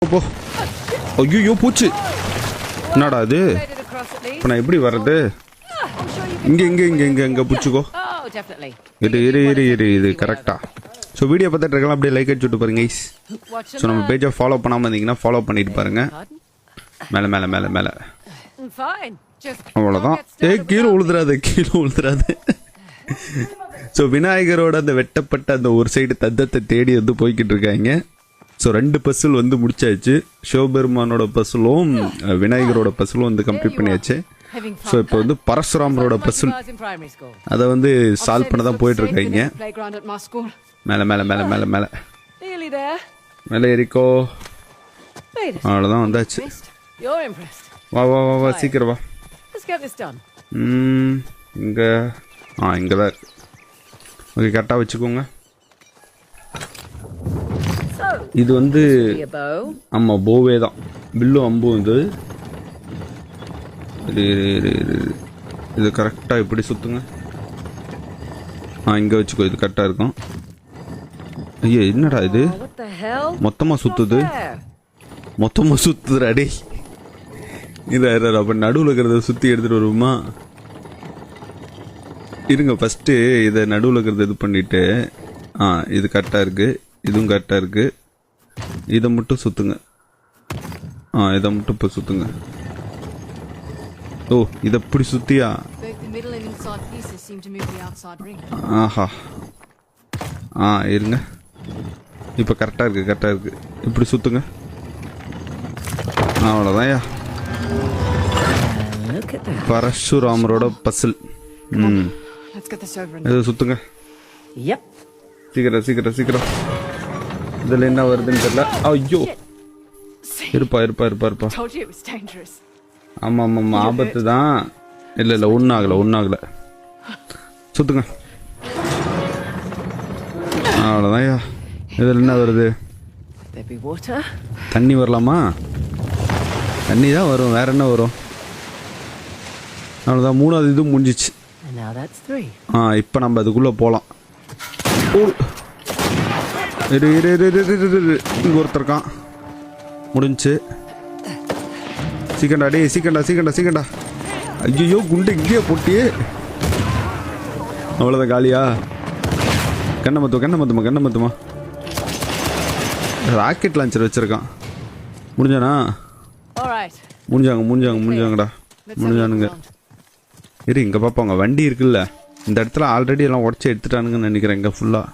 போ. ஐயோ பூச்சி, என்னடா இது? இப்போ நான் எப்படி வர்றது? இங்கே இங்கே இங்கே இங்கே இங்கே பிடிச்சிக்கோ. இது கரெக்டா? ஸோ வீடியோ பார்த்துட்டு இருக்கலாம், அப்படியே லைக் அடிச்சுட்டு பாருங்க கைஸ். ஸோ நம்ம பேஜை ஃபாலோ பண்ணாமல் இருந்தீங்கன்னா ஃபாலோ பண்ணிட்டு பாருங்க. மேலே மேலே மேலே மேலே அவ்வளோதான். கீழே உழுதுறாது. ஸோ விநாயகரோட அந்த வெட்டப்பட்ட அந்த ஒரு சைடு தத்தத்தை தேடி வந்து போய்கிட்டு இருக்காங்க. ஸோ 2 பசில் வந்து முடிச்சாச்சு. சிவபெருமானோட பசிலும் விநாயகரோட பசிலும் வந்து கம்ப்ளீட் பண்ணியாச்சு. ஸோ இப்போ வந்து பரசுராமரோட பசில் அதை வந்து சால்வ் பண்ண தான் போயிட்டு இருக்காங்க. மேலே மேலே மேலே மேலே மேலே மேலே ஏறிக்கோ. அவ்வளோதான் வந்தாச்சு. வா வா வா வா சீக்கிரம் வா. இங்கே இங்கே தான் இருக்கு. ஓகே கரெக்டாக வச்சுக்கோங்க. இது வந்து ஆமாம் போவே தான். பில்லும் அம்பும் இது கரெக்டாக இப்படி சுற்றுங்க. இங்கே வச்சுக்கோ, இது கரெக்டாக இருக்கும். ஐயோ என்னடா இது மொத்தமாக சுற்றுதுடா டே. இதை அப்போ நடுவில் இருக்கிறத சுற்றி எடுத்துகிட்டு வருவோமா? இருங்க ஃபஸ்ட்டு இதை நடுவில் இருக்கிறத இது பண்ணிவிட்டு இது கரெக்டாக இருக்குது, இதுவும் கரெக்டாக இருக்குது. இதை மட்டும் சுற்றுங்க. இதை மட்டும் இப்போ சுற்றுங்க. ஓ இதை இப்படி சுற்றியா? ஆஹா இருங்க, இப்போ கரெக்டாக இருக்குது. இப்படி சுற்றுங்க. அவ்வளோதான்யா பரசுராமரோட பசில். இது சுற்றுங்க. சீக்கிரம். இதில் என்ன வருதுன்னு தெரியல. ஐயோ இருப்பா. ஆமாம் ஆபத்து தான். இல்லை ஒன்றும் ஆகலை. சுற்றுங்க. அவ்வளோதான்யா. இதில் என்ன வருது? தண்ணி வரலாமா? தண்ணி தான் வரும், வேற என்ன வரும்? அவ்வளோதான், 3வது இது முடிஞ்சிச்சு. இப்போ நம்ம அதுக்குள்ளே போகலாம். இங்கே ஒருத்தர் இருக்கான். முடிஞ்சு. சீக்கிரண்டா. ஐயோ குண்டு இங்கேயே போட்டியே. அவ்வளோதான் காலியா? கண்ணை மத்துமா. ராக்கெட் லான்ச்சர் வச்சிருக்கான். முடிஞ்சாங்கடா. முடிஞ்சானுங்க. இங்கே பார்ப்பாங்க. வண்டி இருக்குல்ல இந்த இடத்துல ஆல்ரெடி எல்லாம் உடச்சி எடுத்துட்டானுங்கன்னு நினைக்கிறேன். இங்கே ஃபுல்லாக